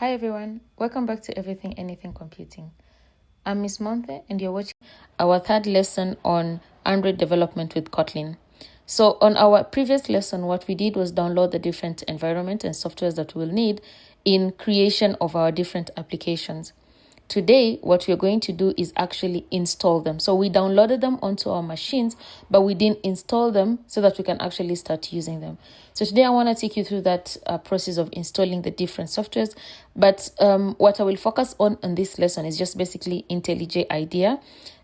Hi everyone, welcome back to Everything Anything Computing. I'm Miss Monthe and you're watching our third lesson on Android development with Kotlin. So on our previous lesson, what we did was download the different environment and softwares that we'll need in creation of our different applications. Today, what we're going to do is actually install them. So we downloaded them onto our machines, but we didn't install them so that we can actually start using them. So today I want to take you through that process of installing the different softwares. But what I will focus on this lesson is just basically IntelliJ IDEA.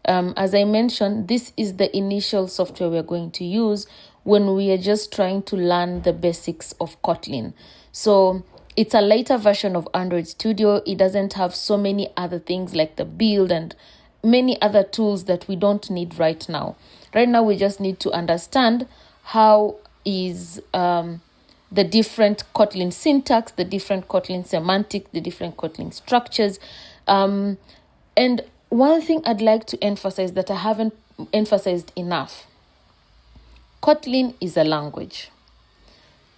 As I mentioned, this is the initial software we're going to use when we are just trying to learn the basics of Kotlin. So it's a lighter version of Android Studio. It doesn't have so many other things like the build and many other tools that we don't need right now. Right now, we just need to understand how is the different Kotlin syntax, the different Kotlin semantic, the different Kotlin structures. And one thing I'd like to emphasize that I haven't emphasized enough. Kotlin is a language.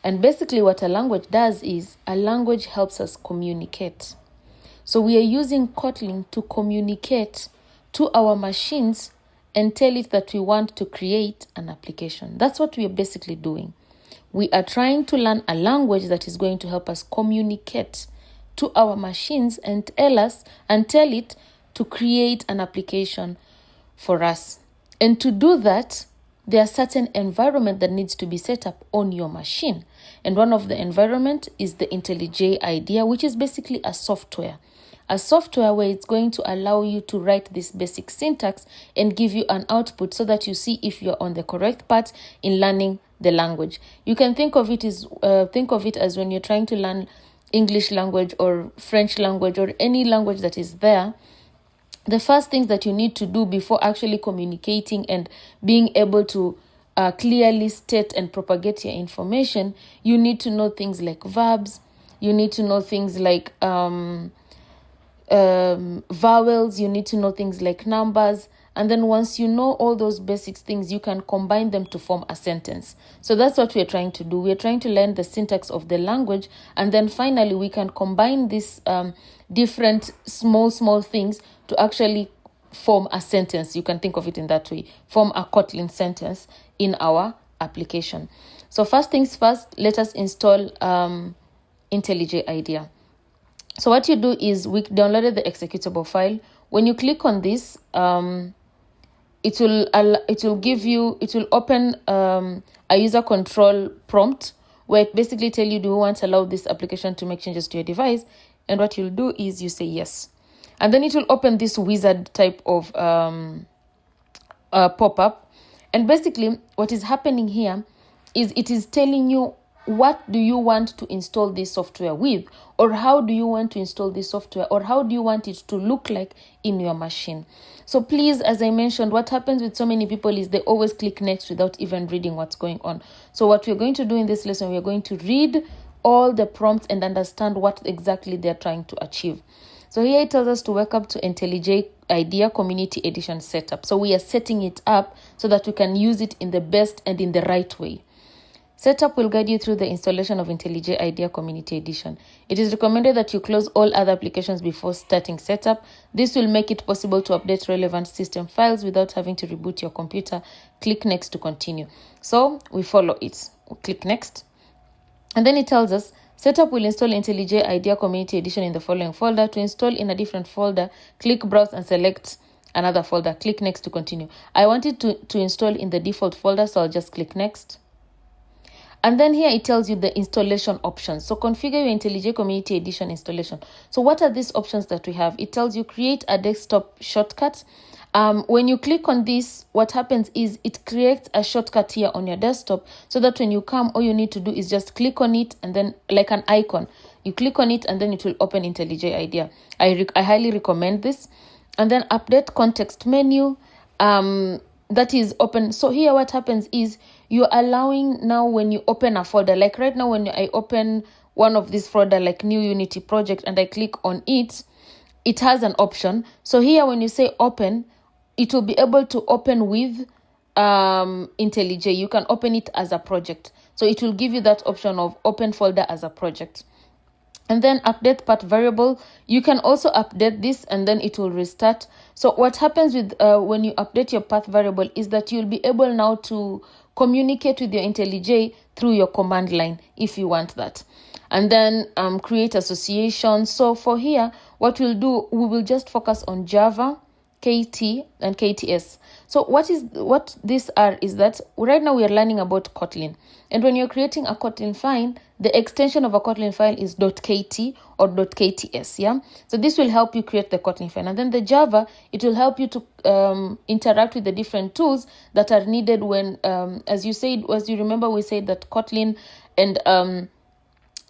And basically what a language does is a language helps us communicate. So we are using Kotlin to communicate to our machines and tell it that we want to create an application. That's what we are basically doing. We are trying to learn a language that is going to help us communicate to our machines and tell it to create an application for us. And to do that, there are certain environment that needs to be set up on your machine. And one of the environment is the IntelliJ IDEA, which is basically a software. A software where it's going to allow you to write this basic syntax and give you an output so that you see if you're on the correct path in learning the language. You can think of it as when you're trying to learn English language or French language or any language that is there. The first things that you need to do before actually communicating and being able to clearly state and propagate your information, you need to know things like verbs, you need to know things like vowels, you need to know things like numbers. And then once you know all those basic things, you can combine them to form a sentence. So that's what we're trying to do. We're trying to learn the syntax of the language. And then finally, we can combine these different small things to actually form a sentence. You can think of it in that way. Form a Kotlin sentence in our application. So first things first, let us install IntelliJ IDEA. So what you do is we downloaded the executable file. When you click on this, it will open a user control prompt where it basically tell you, do you want to allow this application to make changes to your device? And what you'll do is you say yes. And then it will open this wizard type of pop-up. And basically what is happening here is it is telling you what do you want to install this software with, or how do you want to install this software, or how do you want it to look like in your machine. So please, as I mentioned, what happens with so many people is they always click next without even reading what's going on. So what we're going to do in this lesson, we're going to read all the prompts and understand what exactly they're trying to achieve. So here it tells us to welcome to IntelliJ IDEA Community Edition setup. So we are setting it up so that we can use it in the best and in the right way. Setup will guide you through the installation of IntelliJ IDEA Community Edition. It is recommended that you close all other applications before starting setup. This will make it possible to update relevant system files without having to reboot your computer. Click next to continue. So we follow it. We'll click next. And then it tells us, setup will install IntelliJ IDEA Community Edition in the following folder. To install in a different folder, click browse and select another folder. Click next to continue. I want it to install in the default folder, so I'll just click next. And then here it tells you the installation options. So configure your IntelliJ Community Edition installation. So what are these options that we have? It tells you create a desktop shortcut. When you click on this, what happens is it creates a shortcut here on your desktop so that when you come, all you need to do is just click on it and then like an icon. You click on it and then it will open IntelliJ IDEA. I highly recommend this. And then update context menu. That is open. So here what happens is you're allowing now when you open a folder, like right now when I open one of these folder like new Unity project and I click on it, it has an option. So here when you say open, it will be able to open with IntelliJ. You can open it as a project. So it will give you that option of open folder as a project. and then update path variable. You can also update this and then it will restart. So what happens with when you update your path variable is that you'll be able now to communicate with your IntelliJ through your command line if you want that. And then create association. So for here, what we'll do, we will just focus on Java, KT, and KTS. So what these are is that right now we are learning about Kotlin. And when you're creating a Kotlin file, the extension of a Kotlin file is .kt or .kts, yeah? So this will help you create the Kotlin file. And then the Java, it will help you to interact with the different tools that are needed when, as you remember, we said that Kotlin and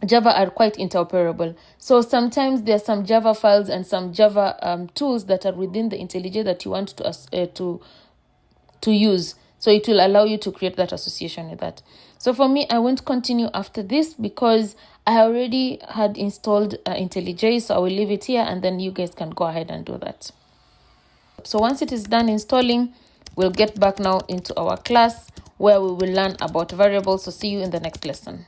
Java are quite interoperable. So sometimes there are some Java files and some Java tools that are within the IntelliJ that you want to use. So it will allow you to create that association with that. So for me, I won't continue after this because I already had installed IntelliJ. So I will leave it here and then you guys can go ahead and do that. So once it is done installing, we'll get back now into our class where we will learn about variables. So see you in the next lesson.